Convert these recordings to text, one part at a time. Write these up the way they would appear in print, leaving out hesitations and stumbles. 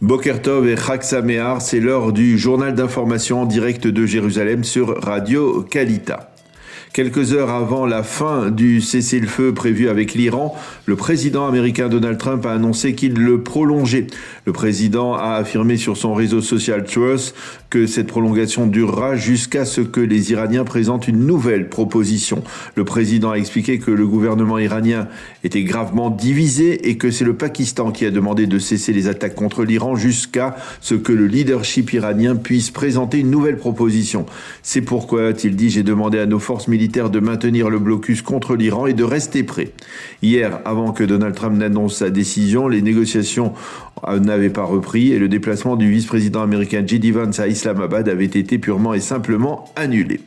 Boker Tov et Chag Sameach, c'est l'heure du journal d'information en direct de Jérusalem sur Radio Kalita. Quelques heures avant la fin du cessez-le-feu prévu avec l'Iran, le président américain Donald Trump a annoncé qu'il le prolongeait. Le président a affirmé sur son réseau social Truth que cette prolongation durera jusqu'à ce que les Iraniens présentent une nouvelle proposition. Le président a expliqué que le gouvernement iranien était gravement divisé et que c'est le Pakistan qui a demandé de cesser les attaques contre l'Iran jusqu'à ce que le leadership iranien puisse présenter une nouvelle proposition. C'est pourquoi, a-t-il dit, j'ai demandé à nos forces militaires de maintenir le blocus contre l'Iran et de rester prêts. Hier, avant que Donald Trump n'annonce sa décision, les négociations n'avaient pas repris et le déplacement du vice-président américain J.D. Vance à Islamabad avait été purement et simplement annulé.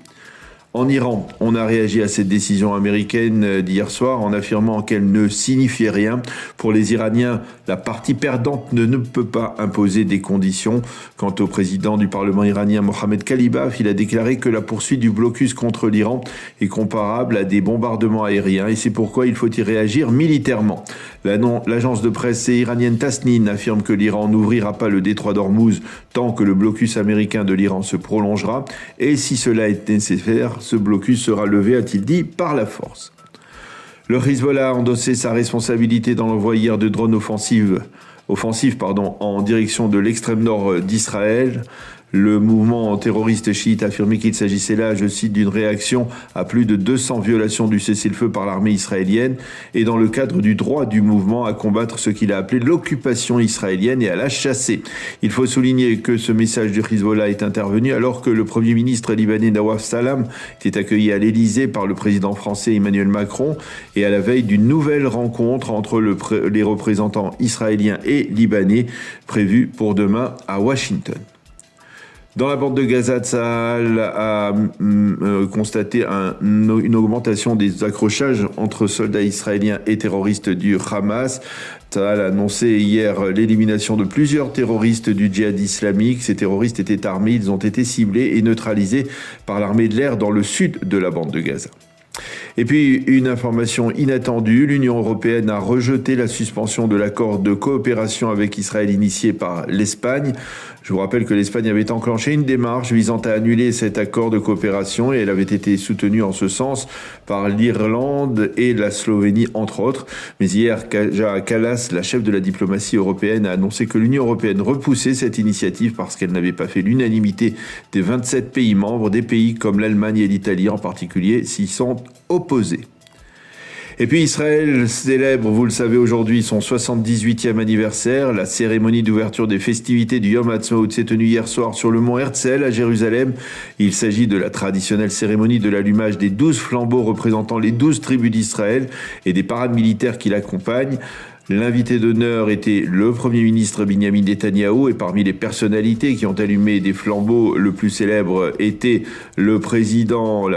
En Iran, on a réagi à cette décision américaine d'hier soir en affirmant qu'elle ne signifiait rien. Pour les Iraniens, la partie perdante ne peut pas imposer des conditions. Quant au président du Parlement iranien Mohammad Khalibaf, il a déclaré que la poursuite du blocus contre l'Iran est comparable à des bombardements aériens et c'est pourquoi il faut y réagir militairement. L'agence de presse iranienne Tasnim affirme que l'Iran n'ouvrira pas le détroit d'Ormuz tant que le blocus américain de l'Iran se prolongera et si cela est nécessaire, ce blocus sera levé, a-t-il dit, par la force. Le Hezbollah a endossé sa responsabilité dans l'envoi hier de drones offensifs en direction de l'extrême nord d'Israël. Le mouvement terroriste chiite a affirmé qu'il s'agissait là, je cite, d'une réaction à plus de 200 violations du cessez-le-feu par l'armée israélienne et dans le cadre du droit du mouvement à combattre ce qu'il a appelé l'occupation israélienne et à la chasser. Il faut souligner que ce message du Hezbollah est intervenu alors que le premier ministre libanais Nawaf Salam était accueilli à l'Élysée par le président français Emmanuel Macron et à la veille d'une nouvelle rencontre entre les représentants israéliens et libanais prévue pour demain à Washington. Dans la bande de Gaza, Tsahal a constaté une augmentation des accrochages entre soldats israéliens et terroristes du Hamas. Tsahal a annoncé hier l'élimination de plusieurs terroristes du djihad islamique. Ces terroristes étaient armés, ils ont été ciblés et neutralisés par l'armée de l'air dans le sud de la bande de Gaza. Et puis, une information inattendue, l'Union européenne a rejeté la suspension de l'accord de coopération avec Israël initié par l'Espagne. Je vous rappelle que l'Espagne avait enclenché une démarche visant à annuler cet accord de coopération et elle avait été soutenue en ce sens par l'Irlande et la Slovénie, entre autres. Mais hier, Kaja Kallas, la chef de la diplomatie européenne, a annoncé que l'Union européenne repoussait cette initiative parce qu'elle n'avait pas fait l'unanimité des 27 pays membres, des pays comme l'Allemagne et l'Italie en particulier, s'y sont opposés. Et puis Israël célèbre, vous le savez aujourd'hui, son 78e anniversaire. La cérémonie d'ouverture des festivités du Yom Ha'atzmaut s'est tenue hier soir sur le mont Herzl à Jérusalem. Il s'agit de la traditionnelle cérémonie de l'allumage des 12 flambeaux représentant les 12 tribus d'Israël et des parades militaires qui l'accompagnent. L'invité d'honneur était le Premier ministre Binyamin Netanyahou et parmi les personnalités qui ont allumé des flambeaux, la plus célèbre était le président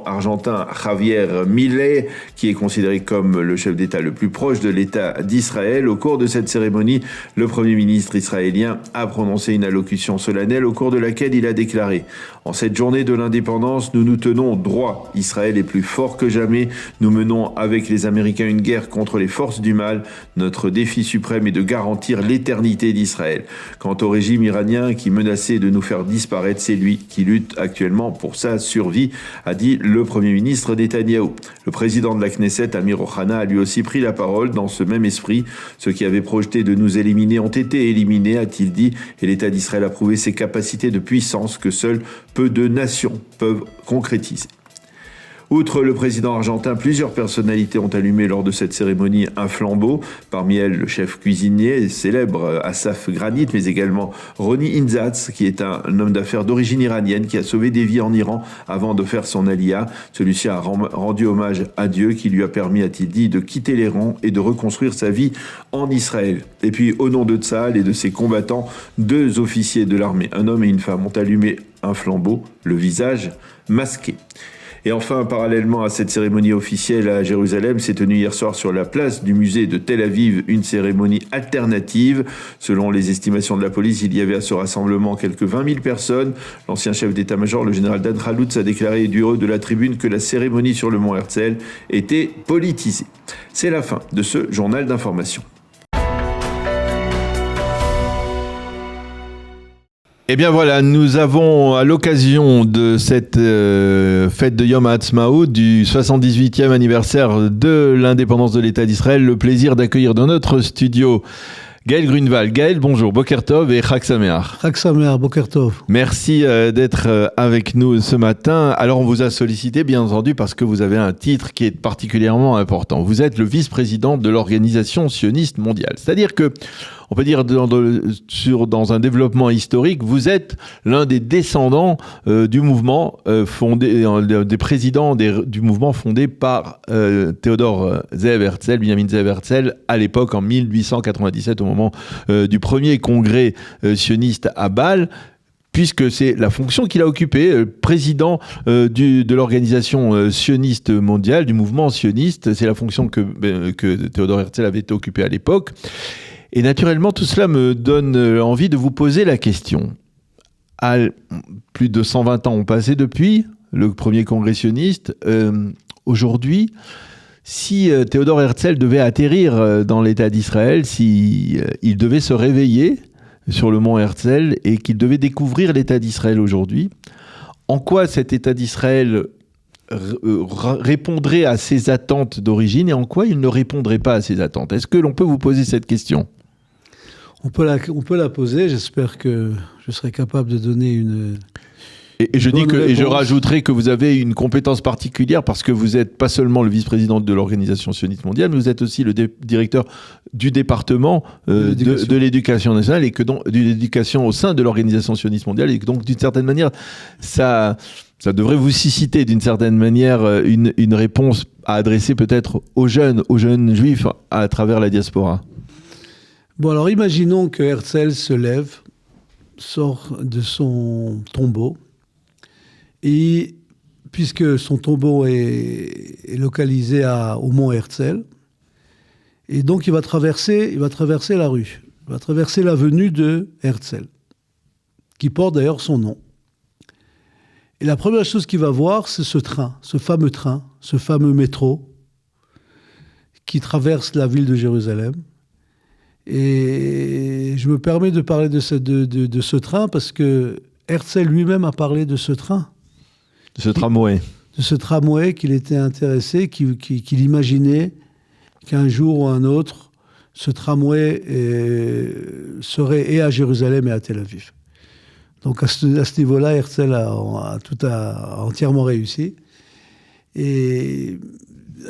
argentin Javier Milei, qui est considéré comme le chef d'État le plus proche de l'État d'Israël. Au cours de cette cérémonie, le Premier ministre israélien a prononcé une allocution solennelle au cours de laquelle il a déclaré « En cette journée de l'indépendance, nous nous tenons droit. Israël est plus fort que jamais. Nous menons avec les Américains une guerre contre les forces du mal. Notre défi suprême est de garantir l'éternité d'Israël. Quant au régime iranien qui menaçait de nous faire disparaître, c'est lui qui lutte actuellement pour sa survie, a dit le Premier ministre Netanyahou. Le président de la Knesset, Amir Ohana, a lui aussi pris la parole dans ce même esprit. Ceux qui avaient projeté de nous éliminer ont été éliminés, a-t-il dit, et l'État d'Israël a prouvé ses capacités de puissance que seules peu de nations peuvent concrétiser. Outre le président argentin, plusieurs personnalités ont allumé lors de cette cérémonie un flambeau. Parmi elles, le chef cuisinier célèbre Assaf Granit, mais également Roni Inzatz, qui est un homme d'affaires d'origine iranienne qui a sauvé des vies en Iran avant de faire son alia. Celui-ci a rendu hommage à Dieu qui lui a permis, a-t-il dit, de quitter les rangs et de reconstruire sa vie en Israël. Et puis, au nom de Tsahal et de ses combattants, 2 officiers de l'armée, un homme et une femme, ont allumé un flambeau, le visage masqué. Et enfin, parallèlement à cette cérémonie officielle à Jérusalem, s'est tenue hier soir sur la place du musée de Tel Aviv une cérémonie alternative. Selon les estimations de la police, il y avait à ce rassemblement quelques 20 000 personnes. L'ancien chef d'état-major, le général Dan Khaloutz, a déclaré du haut de la tribune que la cérémonie sur le mont Herzl était politisée. C'est la fin de ce journal d'information. Eh bien voilà, nous avons à l'occasion de cette fête de Yom HaAtzmaut, du 78e anniversaire de l'indépendance de l'État d'Israël, le plaisir d'accueillir dans notre studio Gaël Grunewald. Gaël, bonjour, Boker Tov et Chag Sameach. Chag Sameach, Boker Tov. Merci d'être avec nous ce matin. Alors on vous a sollicité bien entendu parce que vous avez un titre qui est particulièrement important. Vous êtes le vice-président de l'Organisation sioniste mondiale. C'est-à-dire que, on peut dire dans un développement historique, vous êtes l'un des descendants du mouvement fondé, des présidents du mouvement fondé par Théodore Zeev Herzl, Binyamin Zeev Herzl, à l'époque en 1897, au moment du premier congrès sioniste à Bâle, puisque c'est la fonction qu'il a occupée, président de l'organisation sioniste mondiale, du mouvement sioniste. C'est la fonction que Théodore Herzl avait occupée à l'époque. Et naturellement, tout cela me donne envie de vous poser la question. Plus de 120 ans ont passé depuis le premier congrès sioniste. Aujourd'hui, si Théodore Herzl devait atterrir dans l'État d'Israël, si il devait se réveiller sur le mont Herzl et qu'il devait découvrir l'État d'Israël aujourd'hui, en quoi cet État d'Israël répondrait à ses attentes d'origine et en quoi il ne répondrait pas à ses attentes? Est-ce que l'on peut vous poser cette question? On peut la poser, j'espère que je serai capable de donner une... Et je rajouterai que vous avez une compétence particulière parce que vous n'êtes pas seulement le vice-président de l'Organisation sioniste mondiale, mais vous êtes aussi le directeur du département de l'éducation nationale et que donc de l'éducation au sein de l'Organisation sioniste mondiale, et que donc d'une certaine manière, ça devrait vous susciter d'une certaine manière une réponse à adresser peut-être aux jeunes juifs à travers la diaspora. Bon, alors imaginons que Herzl se lève, sort de son tombeau, et puisque son tombeau est localisé au mont Herzl, et donc il va traverser la rue, il va traverser l'avenue de Herzl, qui porte d'ailleurs son nom. Et la première chose qu'il va voir, c'est ce fameux métro, qui traverse la ville de Jérusalem. Et je me permets de parler de ce train parce que Herzl lui-même a parlé de ce train. De ce tramway. De ce tramway qu'il était intéressé, qu'il imaginait qu'un jour ou un autre, ce tramway serait et à Jérusalem et à Tel Aviv. Donc à ce niveau-là, Herzl a entièrement réussi. Et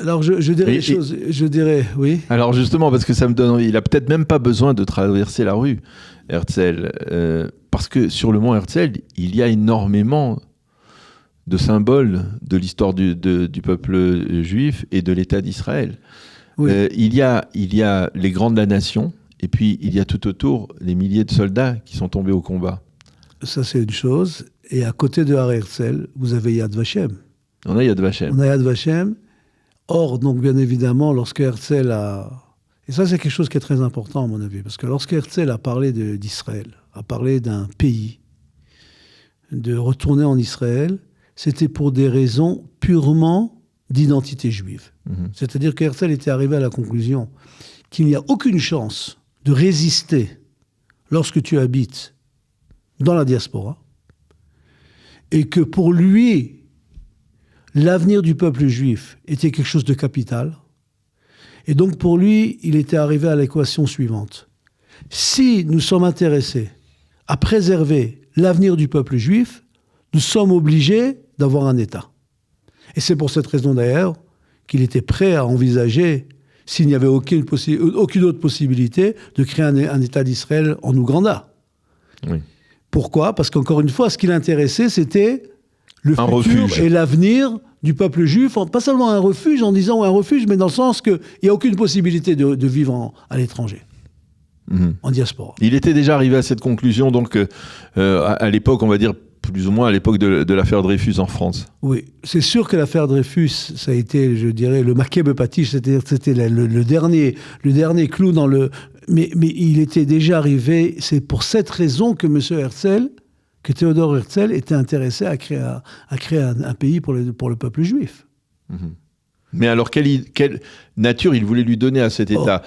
alors je dirais oui. Alors justement, parce que ça me donne envie, il a peut-être même pas besoin de traverser la rue, Herzl, parce que sur le mont Herzl, il y a énormément de symboles de l'histoire du peuple juif et de l'État d'Israël. Oui. Il y a les grands de la nation, et puis il y a tout autour les milliers de soldats qui sont tombés au combat. Ça, c'est une chose. Et à côté de Har Herzl, vous avez Yad Vashem. On a Yad Vashem. Or, donc, bien évidemment, lorsque Herzl a... Et ça, c'est quelque chose qui est très important, à mon avis. Parce que lorsque Herzl a parlé d'Israël, a parlé d'un pays, de retourner en Israël, c'était pour des raisons purement d'identité juive. C'est-à-dire que Herzl était arrivé à la conclusion qu'il n'y a aucune chance de résister lorsque tu habites dans la diaspora, et que pour lui, l'avenir du peuple juif était quelque chose de capital. Et donc pour lui, il était arrivé à l'équation suivante. Si nous sommes intéressés à préserver l'avenir du peuple juif, nous sommes obligés d'avoir un État. Et c'est pour cette raison d'ailleurs qu'il était prêt à envisager, s'il n'y avait aucune autre possibilité, de créer un État d'Israël en Ouganda. Oui. Pourquoi ? Parce qu'encore une fois, ce qui l'intéressait, c'était le futur refuge. Et l'avenir du peuple juif. Pas seulement un refuge, en disant un refuge, mais dans le sens qu'il n'y a aucune possibilité de vivre à l'étranger, en diaspora. Il était déjà arrivé à cette conclusion, donc, à l'époque, on va dire, plus ou moins à l'époque de l'affaire Dreyfus en France. Oui, c'est sûr que l'affaire Dreyfus, ça a été, je dirais, le maquet bepatiche, c'était le dernier clou dans le... Mais il était déjà arrivé, c'est pour cette raison que M. Herzl, que Théodore Herzl était intéressé à créer un pays pour le peuple juif. Mais alors, quelle nature il voulait lui donner à cet État?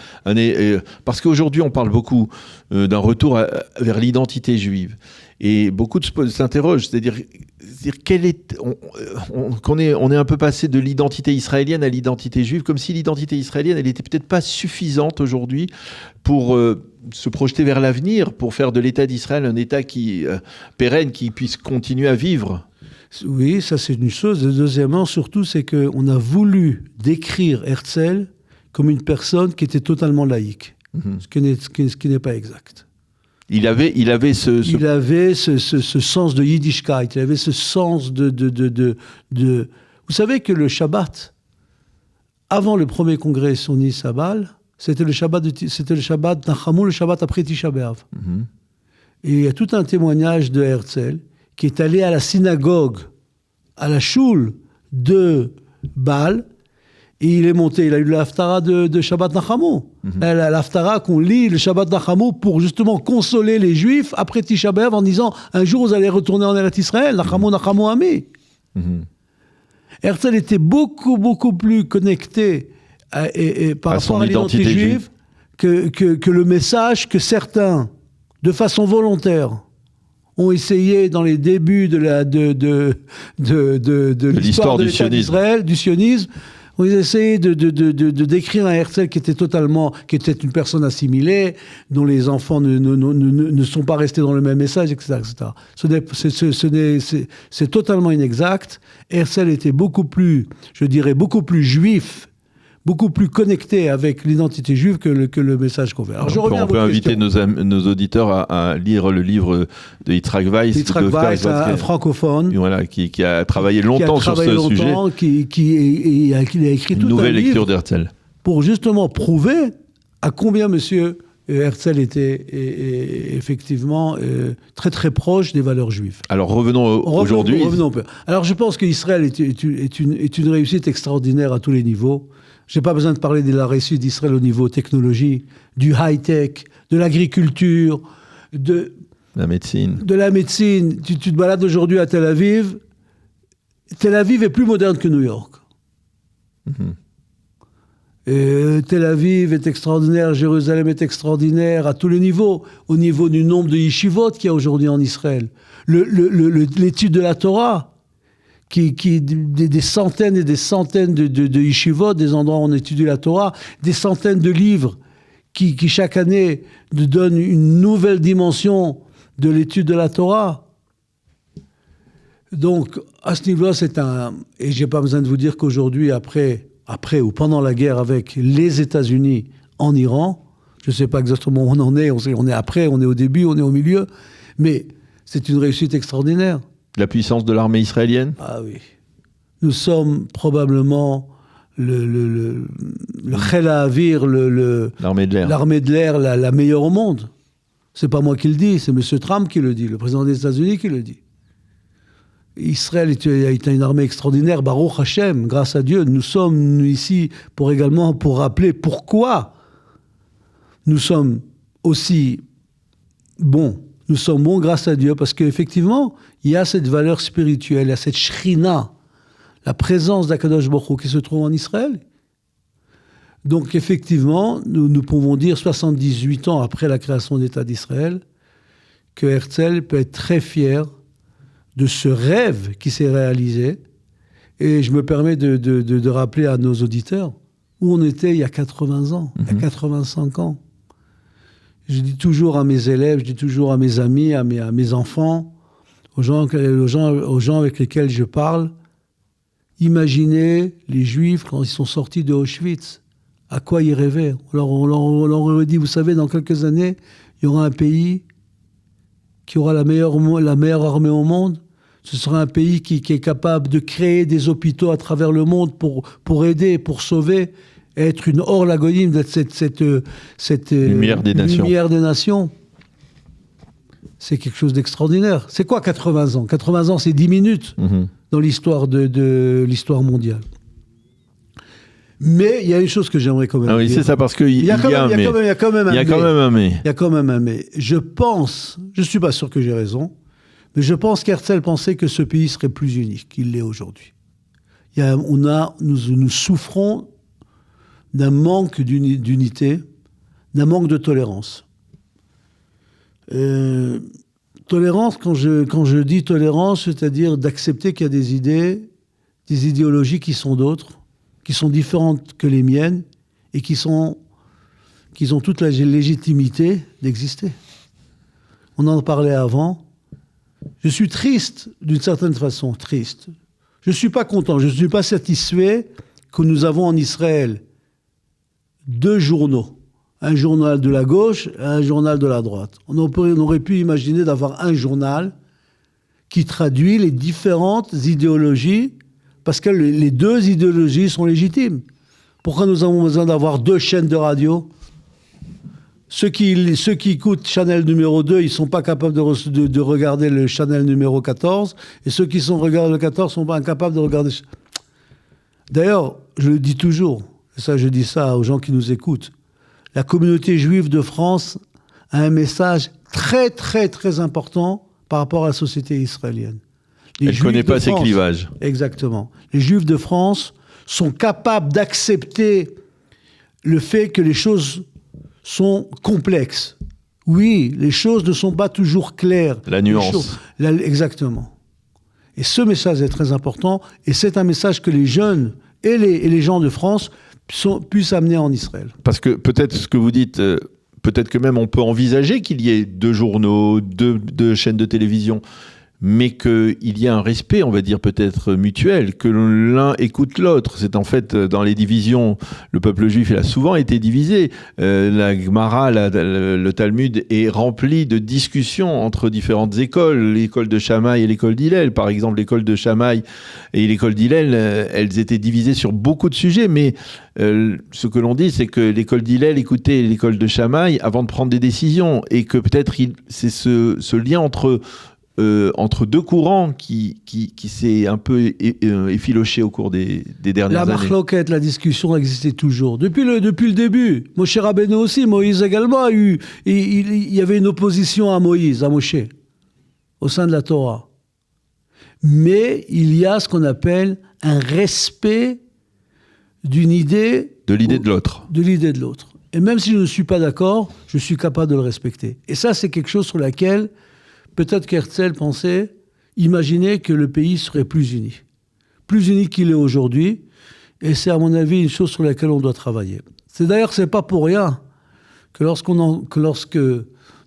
Parce qu'aujourd'hui, on parle beaucoup d'un retour vers l'identité juive. Et beaucoup s'interrogent, c'est-à-dire qu'on est un peu passé de l'identité israélienne à l'identité juive, comme si l'identité israélienne, elle n'était peut-être pas suffisante aujourd'hui pour se projeter vers l'avenir, pour faire de l'État d'Israël un État pérenne, qui puisse continuer à vivre. Oui, ça c'est une chose. Et deuxièmement, surtout, c'est qu'on a voulu décrire Herzl comme une personne qui était totalement laïque, ce qui n'est pas exact. Il avait ce sens de Yiddishkeit, il avait ce sens de... Vous savez que le Shabbat, avant le premier congrès sioniste à Bâle, c'était le Shabbat Nachamu, le Shabbat après Tisha B'Av. Et il y a tout un témoignage de Herzl qui est allé à la synagogue, à la choule de Bâle, et il est monté, il a eu l'Haftara de Shabbat Nachamu. L'Haftara qu'on lit, le Shabbat Nachamu, pour justement consoler les Juifs après Tisha B'Av en disant « Un jour, vous allez retourner en Eretz Israël, Nachamu, Nachamu, Ami ». Herzl était beaucoup, beaucoup plus connecté par rapport à l'identité juive que le message que certains, de façon volontaire, ont essayé dans les débuts de l'histoire de l'État d'Israël, du sionisme, ont essayé de décrire un Herzl qui était une personne assimilée, dont les enfants ne sont pas restés dans le même message, etc. C'est totalement inexact. Herzl était beaucoup plus juif, beaucoup plus connecté avec l'identité juive que le message qu'on fait. Alors, on peut inviter nos auditeurs à lire le livre de Yitzhak Weiss. Yitzhak Weiss, un francophone. Voilà, qui a travaillé longtemps sur ce sujet. Qui a écrit une nouvelle lecture d'Herzl. Pour justement prouver à combien monsieur Herzl était effectivement très très proche des valeurs juives. Alors revenons aujourd'hui. Alors je pense qu'Israël est une réussite extraordinaire à tous les niveaux. Je n'ai pas besoin de parler de la réussite d'Israël au niveau technologie, du high-tech, de l'agriculture, de la médecine. Tu te balades aujourd'hui à Tel Aviv. Tel Aviv est plus moderne que New York. Tel Aviv est extraordinaire, Jérusalem est extraordinaire à tous les niveaux. Au niveau du nombre de yeshivot qu'il y a aujourd'hui en Israël. L'étude de la Torah. Des centaines et des centaines de yeshivot, des endroits où on étudie la Torah, des centaines de livres qui chaque année nous donnent une nouvelle dimension de l'étude de la Torah. Donc, à ce niveau-là, et j'ai pas besoin de vous dire qu'aujourd'hui, après ou pendant la guerre avec les États-Unis en Iran, je ne sais pas exactement où on en est, on est après, on est au début, on est au milieu, mais c'est une réussite extraordinaire. La puissance de l'armée israélienne? Ah oui. Nous sommes probablement le Chel HaAvir, l'armée de l'air, la meilleure au monde. C'est pas moi qui le dis, c'est M. Trump qui le dit, le président des États-Unis qui le dit. Israël est une armée extraordinaire, Baruch Hashem, grâce à Dieu. Nous sommes ici pour rappeler pourquoi nous sommes aussi bons. Nous sommes bons grâce à Dieu, parce qu'effectivement, il y a cette valeur spirituelle, il y a cette shrina, la présence d'Akadosh Baruch Hu qui se trouve en Israël. Donc effectivement, nous pouvons dire, 78 ans après la création de l'État d'Israël, que Herzl peut être très fier de ce rêve qui s'est réalisé. Et je me permets de rappeler à nos auditeurs où on était il y a 80 ans, il y a 85 ans. Je dis toujours à mes élèves, je dis toujours à mes amis, à mes enfants, aux gens avec lesquels je parle, imaginez les Juifs quand ils sont sortis de Auschwitz, à quoi ils rêvaient. On leur aurait dit, vous savez, dans quelques années, il y aura un pays qui aura la meilleure armée au monde. Ce sera un pays qui est capable de créer des hôpitaux à travers le monde pour aider, pour sauver, être une hors l'agonim d'être cette lumière des nations. C'est quelque chose d'extraordinaire. C'est quoi 80 ans? 80 ans, c'est 10 minutes dans l'histoire de l'histoire mondiale. Mais il y a une chose que j'aimerais quand même dire. Ah oui, c'est ça, parce qu'il y a quand même un mais. Je pense, je ne suis pas sûr que j'ai raison, mais je pense qu'Herzl pensait que ce pays serait plus unique qu'il l'est aujourd'hui. Nous souffrons d'un manque d'unité, d'un manque de tolérance. Tolérance, quand je dis tolérance, c'est-à-dire d'accepter qu'il y a des idées, des idéologies qui sont d'autres, qui sont différentes que les miennes et qui ont toute la légitimité d'exister. On en parlait avant. Je suis triste, d'une certaine façon, triste. Je ne suis pas content, je ne suis pas satisfait que nous avons en Israël 2 journaux. Un journal de la gauche et un journal de la droite. On aurait pu imaginer d'avoir un journal qui traduit les différentes idéologies, parce que les 2 idéologies sont légitimes. Pourquoi nous avons besoin d'avoir 2 chaînes de radio ? Ceux qui écoutent Chanel numéro 2, ils ne sont pas capables de regarder le Chanel numéro 14, et ceux qui regardent le 14 ne sont pas incapables de regarder... D'ailleurs, je le dis toujours, et ça, je dis ça aux gens qui nous écoutent, la communauté juive de France a un message très, très, très important par rapport à la société israélienne. Elle ne connaît pas ces clivages. Exactement. Les Juifs de France sont capables d'accepter le fait que les choses sont complexes. Oui, les choses ne sont pas toujours claires. La nuance. Exactement. Et ce message est très important, et c'est un message que les jeunes et les gens de France puissent amener en Israël. Parce que peut-être ce que vous dites, peut-être que même on peut envisager qu'il y ait 2 journaux, 2 chaînes de télévision, mais qu'il y ait un respect, on va dire peut-être mutuel, que l'un écoute l'autre. C'est en fait, dans les divisions, le peuple juif, il a souvent été divisé. La Gemara, le Talmud est rempli de discussions entre différentes écoles, l'école de Shammai et l'école d'Hillel. Par exemple, l'école de Shammai et l'école d'Hillel, elles étaient divisées sur beaucoup de sujets, mais ce que l'on dit, c'est que l'école d'Hillel écoutait l'école de Shammai avant de prendre des décisions, et que peut-être c'est ce lien entre 2 courants qui s'est un peu effiloché au cours des dernières années. La marloquette, la discussion existait toujours. Depuis le début. Moshe Rabbeinu aussi, Moïse également a eu... Il y avait une opposition à Moïse, à Moshe, au sein de la Torah. Mais il y a ce qu'on appelle un respect d'une idée... De l'idée de l'autre. De l'idée de l'autre. Et même si je ne suis pas d'accord, je suis capable de le respecter. Et ça, c'est quelque chose sur laquelle... Peut-être qu'Herzl pensait, imaginait que le pays serait plus uni qu'il est aujourd'hui, et c'est à mon avis une chose sur laquelle on doit travailler. C'est pas pour rien que lorsque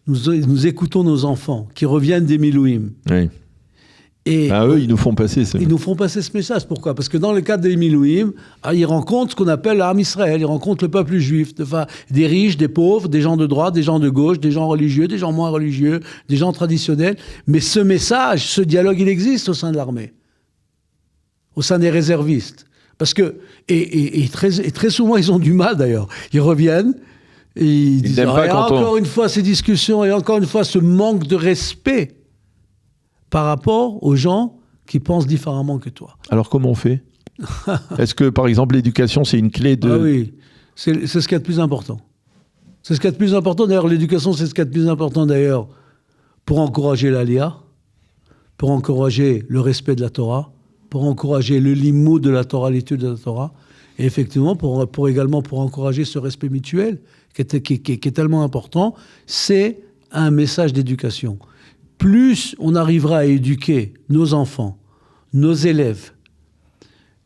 nous écoutons nos enfants qui reviennent des Milouim, oui. Et eux, ils nous font passer ce message. Pourquoi ? Parce que dans le cadre des Milouim, ils rencontrent ce qu'on appelle l'âme Israël. Ils rencontrent le peuple juif, des riches, des pauvres, des gens de droite, des gens de gauche, des gens religieux, des gens moins religieux, des gens traditionnels. Mais ce message, ce dialogue, il existe au sein de l'armée, au sein des réservistes. Parce que, et très souvent, ils ont du mal d'ailleurs. Ils reviennent et ils disent encore une fois ces discussions et encore une fois ce manque de respect par rapport aux gens qui pensent différemment que toi. Alors comment on fait ? Est-ce que, par exemple, l'éducation, c'est une clé de... Ah oui, c'est ce qu'il y a de plus important. C'est ce qu'il y a de plus important. D'ailleurs, l'éducation, c'est ce qu'il y a de plus important, d'ailleurs, pour encourager l'Aliyah, pour encourager le respect de la Torah, pour encourager le limoud de la Torah, l'étude de la Torah, et effectivement, également pour encourager ce respect mutuel, qui est tellement important. C'est un message d'éducation. Plus on arrivera à éduquer nos enfants, nos élèves,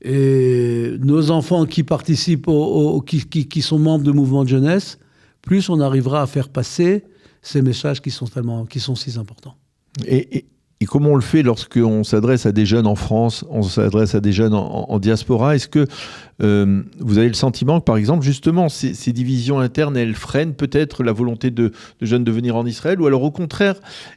et nos enfants qui participent, qui sont membres de mouvements de jeunesse, plus on arrivera à faire passer ces messages qui sont si importants. Et comment on le fait lorsqu'on s'adresse à des jeunes en France, on s'adresse à des jeunes en diaspora ? Est-ce que vous avez le sentiment que, par exemple, justement, ces divisions internes, elles freinent peut-être la volonté de jeunes de venir en Israël ? Ou alors, au contraire,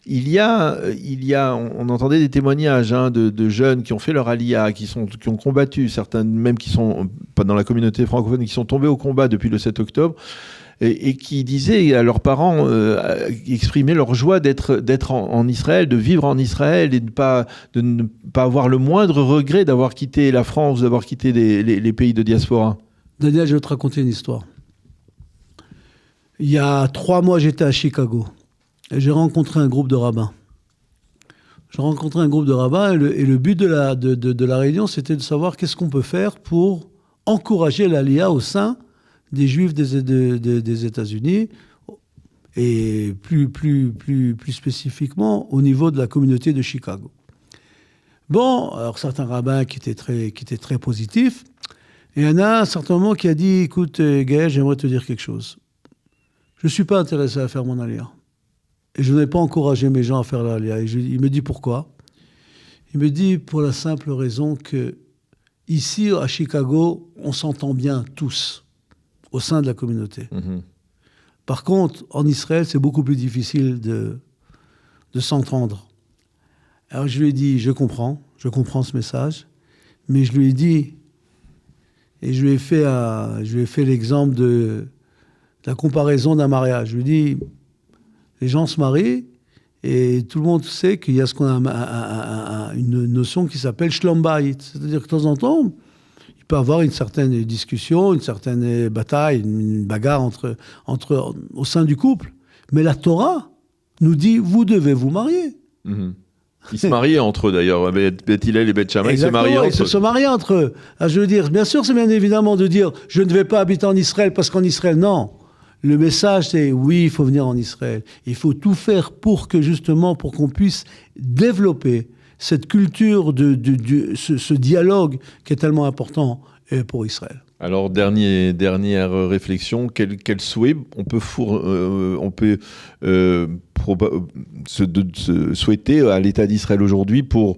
on entendait des témoignages de jeunes qui ont fait leur aliyah, qui ont combattu, certains même qui sont, pas dans la communauté francophone, qui sont tombés au combat depuis le 7 octobre, et qui disaient à leurs parents, exprimer leur joie d'être en Israël, de vivre en Israël, et de ne pas avoir le moindre regret d'avoir quitté la France, d'avoir quitté les pays de diaspora. Daniel, je vais te raconter une histoire. Il y a 3 mois, j'étais à Chicago, et j'ai rencontré un groupe de rabbins. je rencontrais un groupe de rabbins et le but de la réunion, c'était de savoir qu'est-ce qu'on peut faire pour encourager l'Aliyah au sein des Juifs des États-Unis et plus spécifiquement au niveau de la communauté de Chicago. Bon, alors certains rabbins qui étaient très positifs, et il y en a un certain moment qui a dit, écoute Gaël, j'aimerais te dire quelque chose. Je ne suis pas intéressé à faire mon Aliyah. Et je n'ai pas encouragé mes gens à faire l'Aliyah. Il me dit pourquoi ? Il me dit pour la simple raison que ici, à Chicago, on s'entend bien tous, au sein de la communauté. Mm-hmm. Par contre, en Israël, c'est beaucoup plus difficile de s'entendre. Alors je lui ai dit, je comprends ce message, mais je lui ai dit, et je lui ai fait l'exemple de la comparaison d'un mariage. Je lui ai dit, les gens se marient, et tout le monde sait qu'il y a ce qu'on a une notion qui s'appelle Shlom Bayit. C'est-à-dire que de temps en temps, il peut y avoir une certaine discussion, une certaine bataille, une bagarre au sein du couple. Mais la Torah nous dit, vous devez vous marier. Mm-hmm. Ils se mariaient entre eux d'ailleurs, Beth Hillel et Beth Shammai, ils se mariaient entre eux. Alors, je veux dire, bien sûr, c'est bien évidemment de dire, je ne vais pas habiter en Israël parce qu'en Israël, non. Le message, c'est oui, il faut venir en Israël. Il faut tout faire pour qu'on puisse développer cette culture, ce dialogue qui est tellement important pour Israël. Alors, dernière réflexion, quel souhait on peut souhaiter à l'État d'Israël aujourd'hui pour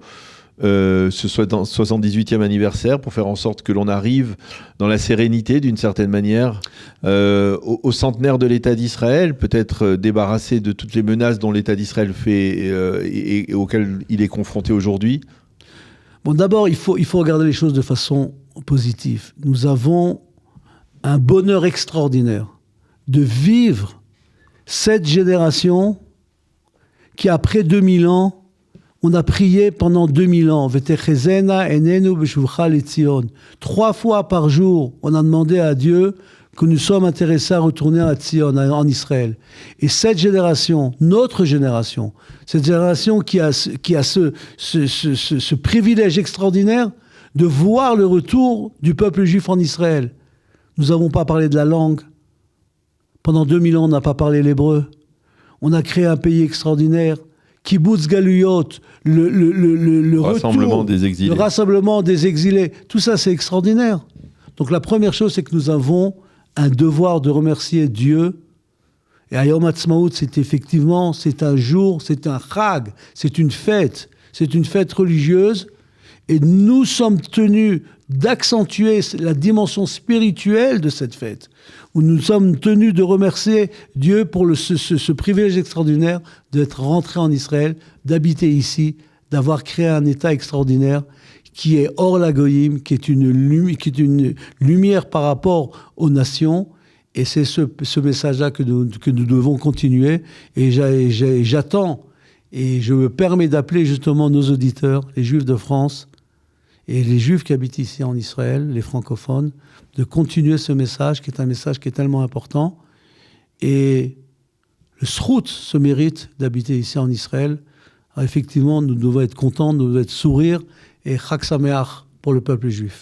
ce 78e anniversaire, pour faire en sorte que l'on arrive dans la sérénité d'une certaine manière au centenaire de l'État d'Israël, peut-être débarrassé de toutes les menaces dont l'État d'Israël fait et auxquelles il est confronté aujourd'hui? Bon, d'abord, il faut regarder les choses de façon positive. Nous avons un bonheur extraordinaire de vivre cette génération qui, après 2000 ans, on a prié pendant 2000 ans. 3 fois par jour, on a demandé à Dieu que nous sommes intéressés à retourner à Tzion, en Israël. Et cette génération, notre génération, cette génération qui a ce privilège extraordinaire de voir le retour du peuple juif en Israël. Nous n'avons pas parlé de la langue. Pendant 2000 ans, on n'a pas parlé l'hébreu. On a créé un pays extraordinaire. Kibbutz Galuyot, le rassemblement des exilés. Le rassemblement des exilés. Tout ça, c'est extraordinaire. Donc la première chose, c'est que nous avons un devoir de remercier Dieu. Et à Yom Ha'atzmaut, c'est un jour, c'est un chag, c'est une fête religieuse. Et nous sommes tenus d'accentuer la dimension spirituelle de cette fête, où nous sommes tenus de remercier Dieu pour ce privilège extraordinaire d'être rentré en Israël, d'habiter ici, d'avoir créé un État extraordinaire qui est hors la goyim, qui est une lumière par rapport aux nations. Et c'est ce message-là que nous devons continuer. Et j'attends, et je me permets d'appeler justement nos auditeurs, les Juifs de France, et les Juifs qui habitent ici en Israël, les francophones, de continuer ce message, qui est un message qui est tellement important. Et le Srout se mérite d'habiter ici en Israël. Alors effectivement, nous devons être contents, nous devons être sourire, et Chag Sameach pour le peuple juif.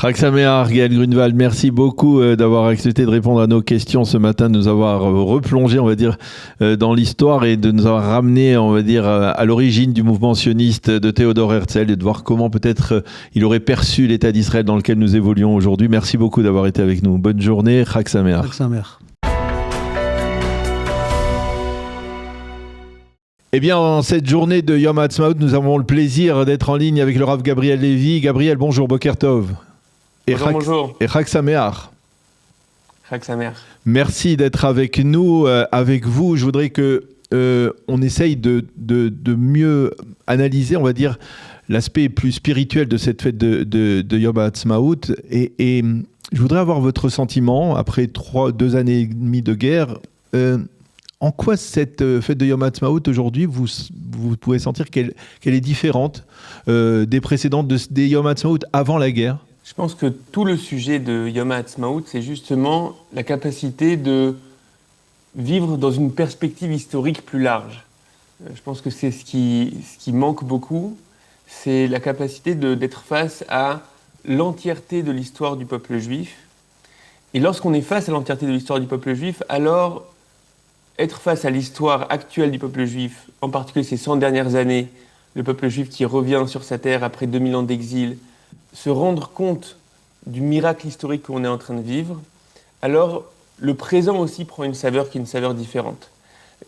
Chag Sameach, Gaël Grunewald, merci beaucoup d'avoir accepté de répondre à nos questions ce matin, de nous avoir replongé, on va dire, dans l'histoire et de nous avoir ramené, on va dire, à l'origine du mouvement sioniste de Théodore Herzl et de voir comment peut-être il aurait perçu l'État d'Israël dans lequel nous évoluons aujourd'hui. Merci beaucoup d'avoir été avec nous. Bonne journée, Chag Sameach. Chag Sameach. Eh bien, en cette journée de Yom Ha'atzmaut, nous avons le plaisir d'être en ligne avec le Rav Gabriel Lévy. Gabriel, bonjour, Boker Tov. Bonjour. Et Chag Sameach. Chag Sameach. Merci d'être avec nous, avec vous. Je voudrais que on essaye de mieux analyser, on va dire, l'aspect plus spirituel de cette fête de Yom Ha'atzmaut. Et je voudrais avoir votre sentiment, après 2 années et demie de guerre, en quoi cette fête de Yom Ha'atzmaut aujourd'hui, vous pouvez sentir qu'elle est différente des précédentes, des Yom Ha'atzmaut avant la guerre? Je pense que tout le sujet de Yom Ha'atzmaut, c'est justement la capacité de vivre dans une perspective historique plus large. Je pense que c'est ce qui manque beaucoup, c'est la capacité d'être face à l'entièreté de l'histoire du peuple juif. Et lorsqu'on est face à l'entièreté de l'histoire du peuple juif, alors être face à l'histoire actuelle du peuple juif, en particulier ces 100 dernières années, le peuple juif qui revient sur sa terre après 2000 ans d'exil, se rendre compte du miracle historique qu'on est en train de vivre, alors le présent aussi prend une saveur qui est une saveur différente.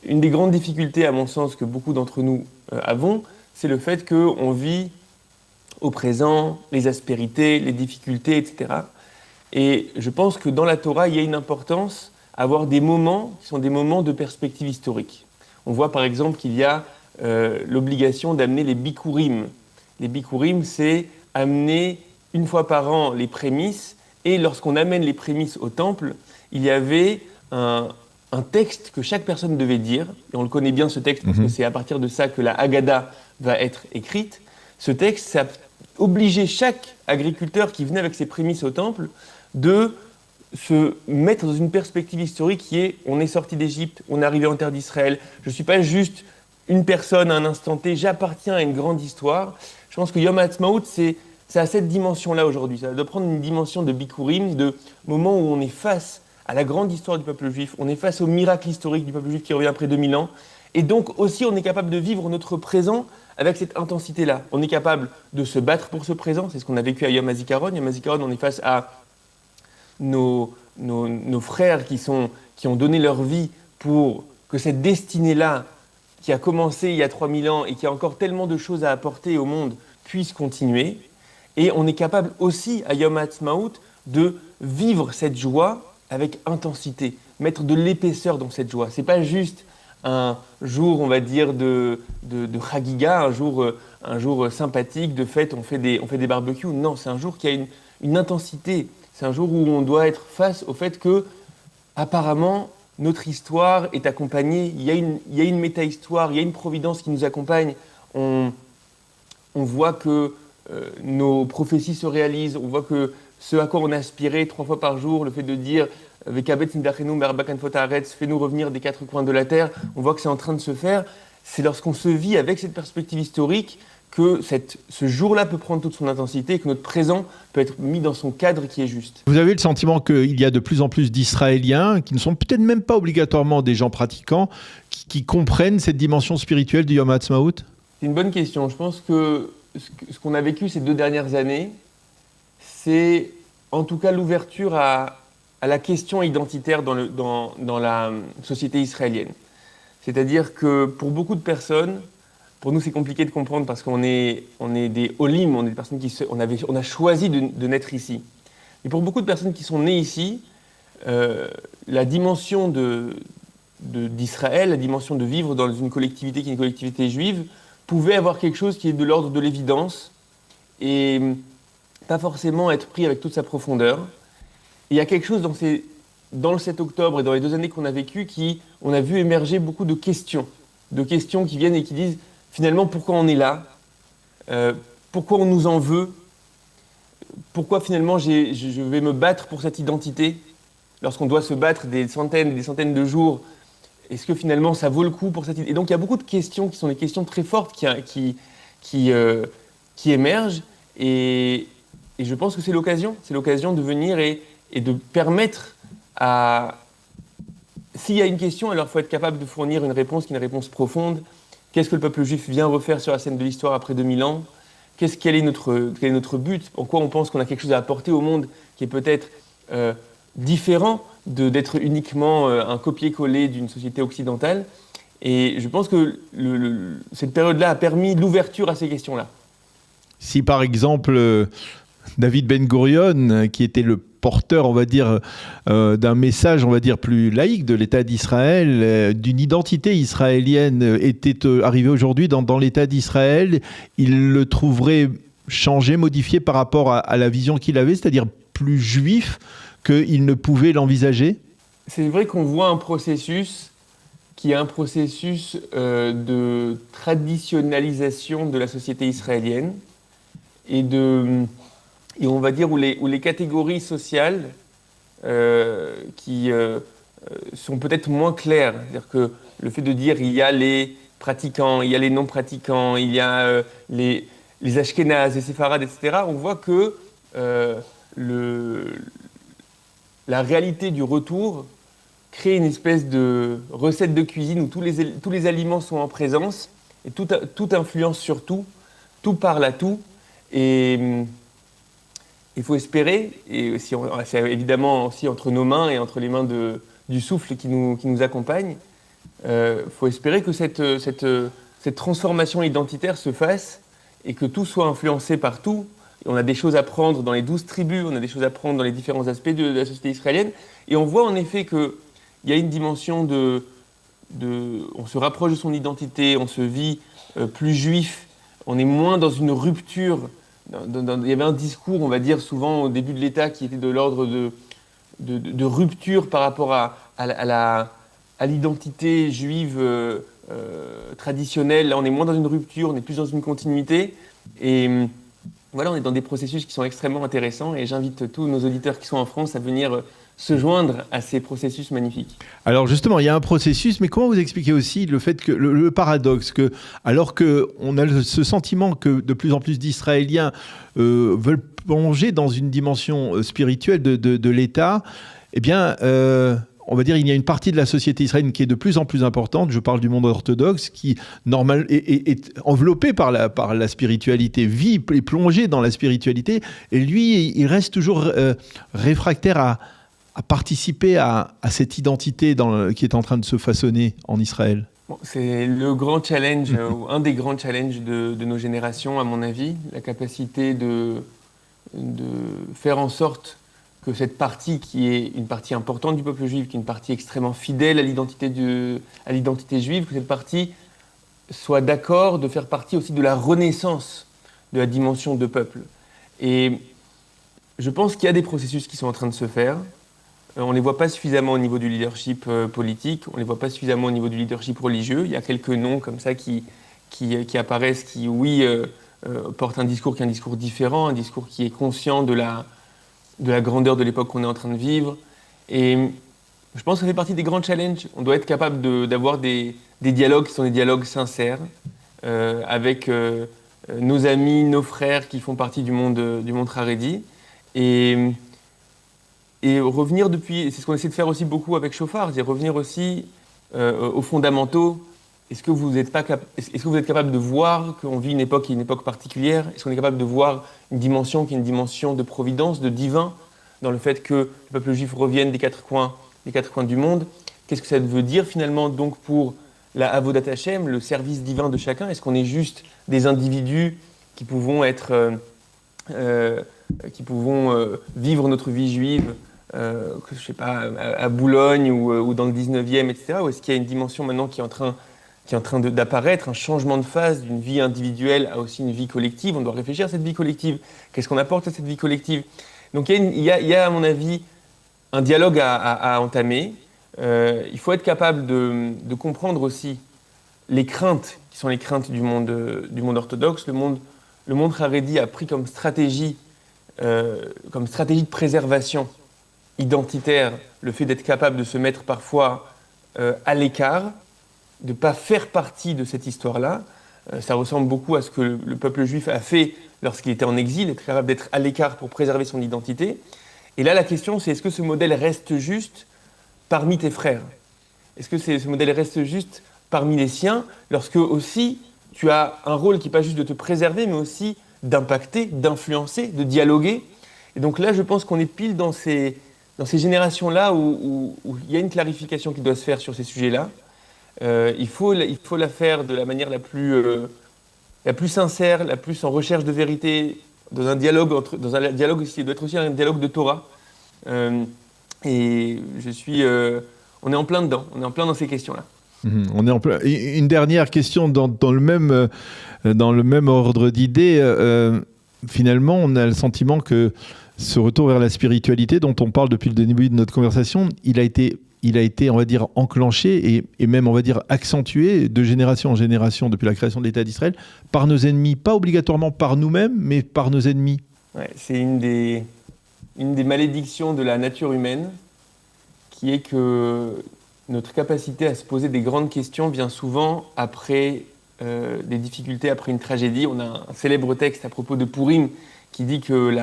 Une des grandes difficultés, à mon sens, que beaucoup d'entre nous avons, c'est le fait qu'on vit au présent, les aspérités, les difficultés, etc. Et je pense que dans la Torah, il y a une importance à avoir des moments qui sont des moments de perspective historique. On voit par exemple qu'il y a l'obligation d'amener les bikurim. Les bikurim, c'est amener une fois par an les prémices. Et lorsqu'on amène les prémices au temple, il y avait un texte que chaque personne devait dire. Et on le connaît bien, ce texte, parce que c'est à partir de ça que la Haggadah va être écrite. Ce texte, ça obligeait chaque agriculteur qui venait avec ses prémices au temple de se mettre dans une perspective historique qui est on est sorti d'Égypte, on est arrivé en terre d'Israël. Je ne suis pas juste une personne à un instant T, j'appartiens à une grande histoire. Je pense que Yom HaAtzmaut, c'est à cette dimension-là aujourd'hui. Ça doit prendre une dimension de bikurim, de moment où on est face à la grande histoire du peuple juif, on est face au miracle historique du peuple juif qui revient après 2000 ans. Et donc aussi, on est capable de vivre notre présent avec cette intensité-là. On est capable de se battre pour ce présent, c'est ce qu'on a vécu à Yom HaZikaron. Yom HaZikaron, on est face à nos frères qui ont donné leur vie pour que cette destinée-là, qui a commencé il y a 3000 ans et qui a encore tellement de choses à apporter au monde, puisse continuer. Et on est capable aussi, à Yom HaAtzmaut, de vivre cette joie avec intensité, mettre de l'épaisseur dans cette joie. Ce n'est pas juste un jour, on va dire, de chagiga, un jour sympathique, de fête, on fait des barbecues. Non, c'est un jour qui a une intensité. C'est un jour où on doit être face au fait que, apparemment, notre histoire est accompagnée. Il y a une méta-histoire, il y a une providence qui nous accompagne. On voit que nos prophéties se réalisent. On voit que ce à quoi on a aspiré 3 fois par jour, le fait de dire Vekabetz nidachenu merbakan fotaretz, fais-nous revenir des 4 coins de la terre, on voit que c'est en train de se faire. C'est lorsqu'on se vit avec cette perspective historique que ce jour-là peut prendre toute son intensité et que notre présent peut être mis dans son cadre qui est juste. Vous avez le sentiment qu'il y a de plus en plus d'Israéliens qui ne sont peut-être même pas obligatoirement des gens pratiquants, qui comprennent cette dimension spirituelle du Yom HaAtzmaut ? C'est une bonne question. Je pense que ce qu'on a vécu ces 2 dernières années, c'est en tout cas l'ouverture à la question identitaire dans la société israélienne. C'est-à-dire que pour beaucoup de personnes, pour nous c'est compliqué de comprendre parce qu'on est des olim, on est des personnes on a choisi de naître ici. Et pour beaucoup de personnes qui sont nées ici, la dimension d'Israël, la dimension de vivre dans une collectivité qui est une collectivité juive, pouvait avoir quelque chose qui est de l'ordre de l'évidence et pas forcément être pris avec toute sa profondeur. Et il y a quelque chose dans le 7 octobre et dans les 2 années qu'on a vécues on a vu émerger beaucoup de questions qui viennent et qui disent finalement pourquoi on est là, pourquoi on nous en veut, pourquoi finalement je vais me battre pour cette identité lorsqu'on doit se battre des centaines et des centaines de jours. Est-ce que finalement ça vaut le coup pour cette idée ? Et donc il y a beaucoup de questions qui sont des questions très fortes qui émergent et je pense que c'est l'occasion de venir et de permettre à... S'il y a une question, alors il faut être capable de fournir une réponse qui est une réponse profonde. Qu'est-ce que le peuple juif vient refaire sur la scène de l'histoire après 2000 ans ? Quel est notre but ? En quoi on pense qu'on a quelque chose à apporter au monde qui est peut-être différent d'être uniquement un copier-coller d'une société occidentale ? Et je pense que cette période-là a permis l'ouverture à ces questions-là. Si par exemple David Ben Gurion, qui était le porteur, on va dire, d'un message, on va dire, plus laïque de l'État d'Israël, d'une identité israélienne, était arrivé aujourd'hui dans l'État d'Israël, il le trouverait changé, modifié par rapport à la vision qu'il avait, c'est-à-dire plus juif qu'il ne pouvait l'envisager ? C'est vrai qu'on voit un processus qui est un processus de traditionnalisation de la société israélienne et on va dire où les catégories sociales qui sont peut-être moins claires. C'est-à-dire que le fait de dire il y a les pratiquants, il y a les non-pratiquants, il y a les ashkénazes, les séfarades, etc., on voit que la réalité du retour crée une espèce de recette de cuisine où tous les aliments sont en présence et tout influence sur tout parle à tout. Et il faut espérer, et c'est évidemment aussi entre nos mains et entre les mains du souffle qui nous accompagne, faut espérer que cette transformation identitaire se fasse et que tout soit influencé par tout. On a des choses à prendre dans les 12 tribus, on a des choses à prendre dans les différents aspects de la société israélienne. Et on voit en effet qu'il y a une dimension on se rapproche de son identité, on se vit plus juif, on est moins dans une rupture. Il y avait un discours, on va dire, souvent au début de l'État qui était de l'ordre de rupture par rapport à l'identité juive traditionnelle. Là, on est moins dans une rupture, on est plus dans une continuité. Et voilà, on est dans des processus qui sont extrêmement intéressants et j'invite tous nos auditeurs qui sont en France à venir se joindre à ces processus magnifiques. Alors justement, il y a un processus, mais comment vous expliquez aussi le fait que le paradoxe que, alors qu'on a ce sentiment que de plus en plus d'Israéliens veulent plonger dans une dimension spirituelle de l'État, eh bien, on va dire il y a une partie de la société israélienne qui est de plus en plus importante, je parle du monde orthodoxe, qui est enveloppé par la spiritualité, vit et plongé dans la spiritualité, et lui, il reste toujours réfractaire à participer à cette identité qui est en train de se façonner en Israël. C'est le grand challenge, ou un des grands challenges de nos générations, à mon avis, la capacité de faire en sorte que cette partie qui est une partie importante du peuple juif, qui est une partie extrêmement fidèle à l'identité juive, que cette partie soit d'accord de faire partie aussi de la renaissance de la dimension de peuple. Et je pense qu'il y a des processus qui sont en train de se faire. On ne les voit pas suffisamment au niveau du leadership politique, on ne les voit pas suffisamment au niveau du leadership religieux. Il y a quelques noms comme ça qui apparaissent, qui, oui, portent un discours qui est un discours différent, un discours qui est conscient de la grandeur de l'époque qu'on est en train de vivre. Et je pense que ça fait partie des grands challenges. On doit être capable d'avoir des dialogues qui sont des dialogues sincères avec nos amis, nos frères qui font partie du monde Haredi. Et revenir c'est ce qu'on essaie de faire aussi beaucoup avec Shofar, c'est revenir aussi aux fondamentaux. Est-ce que vous êtes capable de voir qu'on vit une époque particulière? Est-ce qu'on est capable de voir une dimension qui est une dimension de providence, de divin, dans le fait que le peuple juif revienne des quatre coins du monde? Qu'est-ce que ça veut dire finalement donc pour la Avodat Hashem, le service divin de chacun? Est-ce qu'on est juste des individus qui pouvons vivre notre vie juive je sais pas, à Boulogne ou dans le 19e, etc. Ou est-ce qu'il y a une dimension maintenant qui est en train d'apparaître, un changement de phase d'une vie individuelle à aussi une vie collective? On doit réfléchir à cette vie collective. Qu'est-ce qu'on apporte à cette vie collective? Donc il y a, à mon avis, un dialogue à entamer. Il faut être capable de comprendre aussi les craintes qui sont les craintes du monde orthodoxe. Le monde Haredi a pris comme stratégie de préservation identitaire le fait d'être capable de se mettre parfois à l'écart, de ne pas faire partie de cette histoire-là. Ça ressemble beaucoup à ce que le peuple juif a fait lorsqu'il était en exil, être capable d'être à l'écart pour préserver son identité. Et là, la question, c'est est-ce que ce modèle reste juste parmi tes frères? Est-ce que ce modèle reste juste parmi les siens, lorsque aussi tu as un rôle qui n'est pas juste de te préserver, mais aussi d'impacter, d'influencer, de dialoguer? Et donc là, je pense qu'on est pile dans ces générations-là où il y a une clarification qui doit se faire sur ces sujets-là. Il faut la faire de la manière la plus sincère, la plus en recherche de vérité, dans un dialogue aussi, doit être aussi un dialogue de Torah. Et on est en plein dedans, on est en plein dans ces questions-là. On est en plein. Une dernière question dans le même ordre d'idées. Finalement, on a le sentiment que ce retour vers la spiritualité dont on parle depuis le début de notre conversation, il a été, on va dire, enclenché et même, on va dire, accentué de génération en génération depuis la création de l'État d'Israël par nos ennemis, pas obligatoirement par nous-mêmes, mais par nos ennemis. Ouais, c'est une des malédictions de la nature humaine, qui est que notre capacité à se poser des grandes questions vient souvent après des difficultés, après une tragédie. On a un célèbre texte à propos de Pourim qui dit que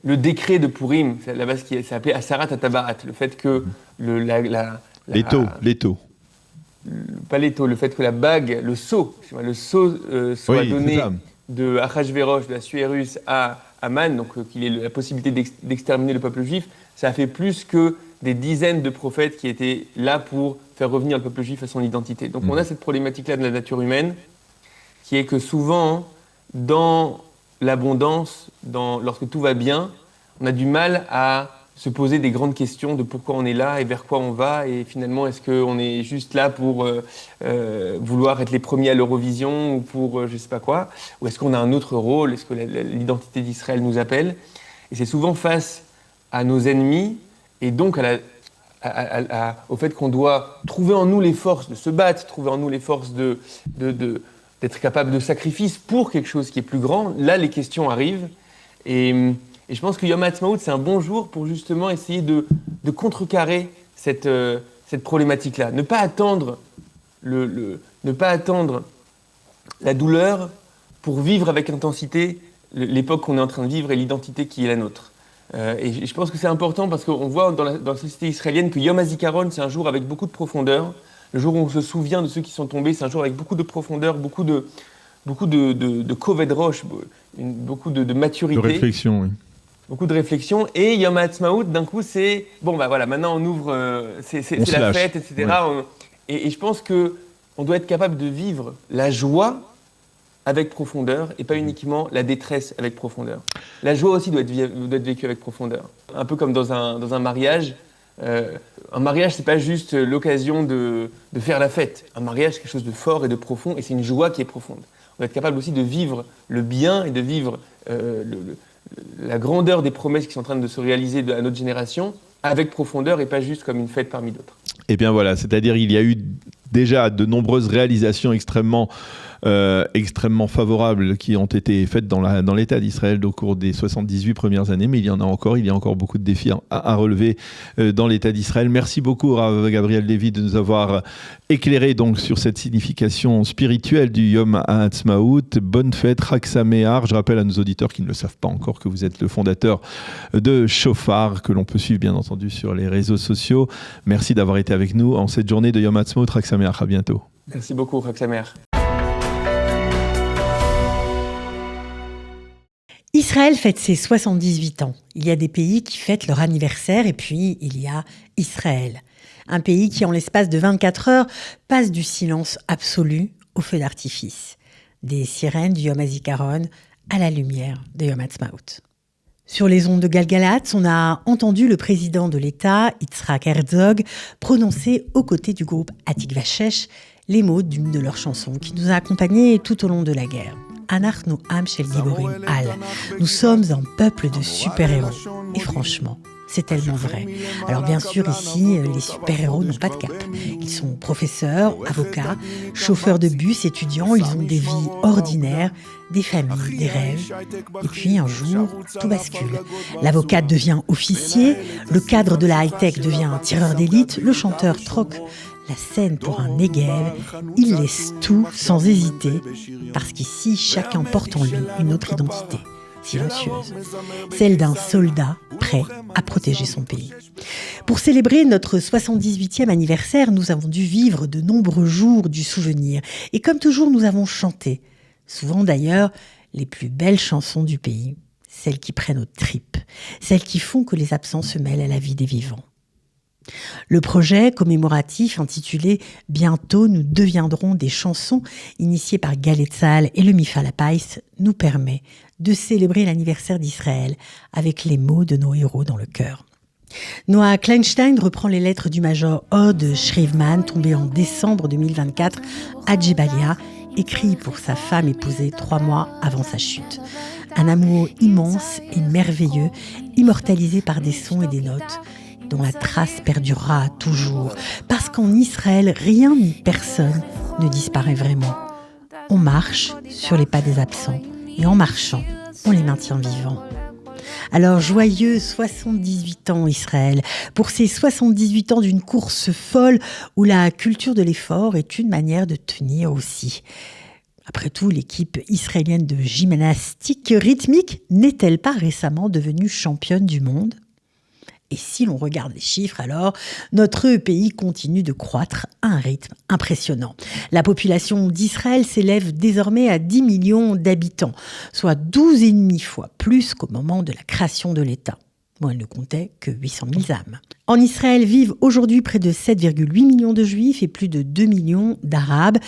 le décret de Pourim, c'est là-bas c'est appelé Asarat Atabarat, le fait que l'étau. Pas l'étau, le fait que la bague, le sceau soit donné de Achashvérosh, de Assuérus à Aman, donc qu'il ait la possibilité d'exterminer le peuple juif, ça a fait plus que des dizaines de prophètes qui étaient là pour faire revenir le peuple juif à son identité. Donc on a cette problématique-là de la nature humaine, qui est que souvent, dans l'abondance, lorsque tout va bien, on a du mal à se poser des grandes questions de pourquoi on est là et vers quoi on va, et finalement est-ce qu'on est juste là pour vouloir être les premiers à l'Eurovision ou pour je sais pas quoi, ou est-ce qu'on a un autre rôle, est-ce que l'identité d'Israël nous appelle? Et c'est souvent face à nos ennemis et donc au fait qu'on doit trouver en nous les forces de se battre, trouver en nous les forces d'être capable de sacrifice pour quelque chose qui est plus grand. Là, les questions arrivent et je pense que Yom HaAtzmaut, c'est un bon jour pour justement essayer de contrecarrer cette problématique-là. Ne pas attendre la douleur pour vivre avec intensité l'époque qu'on est en train de vivre et l'identité qui est la nôtre. Et je pense que c'est important parce qu'on voit dans la société israélienne que Yom HaZikaron, c'est un jour avec beaucoup de profondeur. Le jour où on se souvient de ceux qui sont tombés, c'est un jour avec beaucoup de profondeur, beaucoup de koved rosh, beaucoup de maturité. De réflexion, oui. Beaucoup de réflexion. Et Yom HaAtzmaut, d'un coup, c'est bon, bah voilà, maintenant on ouvre, c'est la fête, etc. Ouais. Et je pense qu'on doit être capable de vivre la joie avec profondeur et pas uniquement la détresse avec profondeur. La joie aussi doit être vécue avec profondeur. Un peu comme dans un mariage. Un mariage, c'est pas juste l'occasion de faire la fête. Un mariage, c'est quelque chose de fort et de profond, et c'est une joie qui est profonde. On doit être capable aussi de vivre le bien et de vivre la grandeur des promesses qui sont en train de se réaliser à notre génération avec profondeur et pas juste comme une fête parmi d'autres. Eh bien voilà, c'est-à-dire il y a eu déjà de nombreuses réalisations extrêmement favorables qui ont été faites dans l'État d'Israël au cours des 78 premières années, mais il y a encore beaucoup de défis à relever dans l'État d'Israël. Merci beaucoup Rav Gabriel Lévy de nous avoir éclairé donc sur cette signification spirituelle du Yom HaAtzmaut. Bonne fête, Chag Sameach. Je rappelle à nos auditeurs qui ne le savent pas encore que vous êtes le fondateur de Shofar, que l'on peut suivre bien entendu sur les réseaux sociaux. Merci d'avoir été avec nous en cette journée de Yom HaAtzmaut. Chag Sameach, à bientôt. Merci beaucoup, Chag Sameach. Israël fête ses 78 ans. Il y a des pays qui fêtent leur anniversaire et puis il y a Israël. Un pays qui, en l'espace de 24 heures, passe du silence absolu au feu d'artifice. Des sirènes du Yom HaZikaron à la lumière de Yom HaAtzmaut. Sur les ondes de Galgalatz, on a entendu le président de l'État, Yitzhak Herzog, prononcer aux côtés du groupe Hatikva Shesh les mots d'une de leurs chansons qui nous a accompagnés tout au long de la guerre. Anachnu Am Shel Giborim Al. Nous sommes un peuple de super-héros. Et franchement, c'est tellement vrai. Alors bien sûr, ici, les super-héros n'ont pas de cap. Ils sont professeurs, avocats, chauffeurs de bus, étudiants. Ils ont des vies ordinaires, des familles, des rêves. Et puis un jour, tout bascule. L'avocat devient officier, le cadre de la high-tech devient un tireur d'élite, le chanteur troque la scène pour un Negev, il laisse tout sans hésiter, parce qu'ici, chacun porte en lui une autre identité, silencieuse, celle d'un soldat prêt à protéger son pays. Pour célébrer notre 78e anniversaire, nous avons dû vivre de nombreux jours du souvenir, et comme toujours, nous avons chanté, souvent d'ailleurs, les plus belles chansons du pays, celles qui prennent aux tripes, celles qui font que les absents se mêlent à la vie des vivants. Le projet commémoratif intitulé « Bientôt nous deviendrons des chansons » initié par Galei Tzahal et le Mifal HaPies nous permet de célébrer l'anniversaire d'Israël avec les mots de nos héros dans le cœur. Noah Kleinstein reprend les lettres du major Od Shrivman, tombé en décembre 2024 à Djebalia, écrit pour sa femme épousée 3 mois avant sa chute. Un amour immense et merveilleux, immortalisé par des sons et des notes, dont la trace perdurera toujours, parce qu'en Israël, rien ni personne ne disparaît vraiment. On marche sur les pas des absents, et en marchant, on les maintient vivants. Alors, joyeux 78 ans Israël, pour ces 78 ans d'une course folle où la culture de l'effort est une manière de tenir aussi. Après tout, l'équipe israélienne de gymnastique rythmique n'est-elle pas récemment devenue championne du monde ? Et si l'on regarde les chiffres, alors, notre pays continue de croître à un rythme impressionnant. La population d'Israël s'élève désormais à 10 millions d'habitants, soit 12,5 fois plus qu'au moment de la création de l'État. Bon, elle ne comptait que 800 000 âmes. En Israël vivent aujourd'hui près de 7,8 millions de Juifs et plus de 2 millions d'Arabes.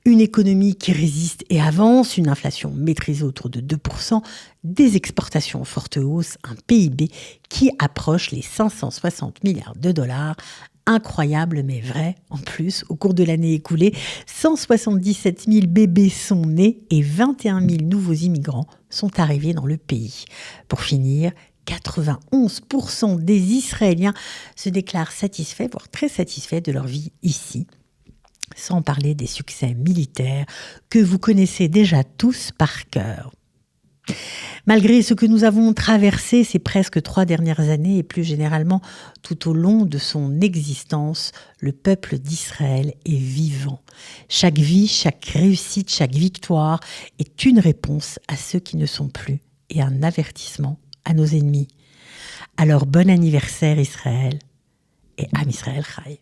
Une économie qui résiste et avance, une inflation maîtrisée autour de 2%, des exportations en forte hausse, un PIB qui approche les 560 milliards de dollars. Incroyable mais vrai. En plus, au cours de l'année écoulée, 177 000 bébés sont nés et 21 000 nouveaux immigrants sont arrivés dans le pays. Pour finir, 91% des Israéliens se déclarent satisfaits, voire très satisfaits de leur vie ici. Sans parler des succès militaires que vous connaissez déjà tous par cœur. Malgré ce que nous avons traversé ces presque 3 dernières années et plus généralement tout au long de son existence, le peuple d'Israël est vivant. Chaque vie, chaque réussite, chaque victoire est une réponse à ceux qui ne sont plus et un avertissement à nos ennemis. Alors bon anniversaire Israël et Am Israël Chai.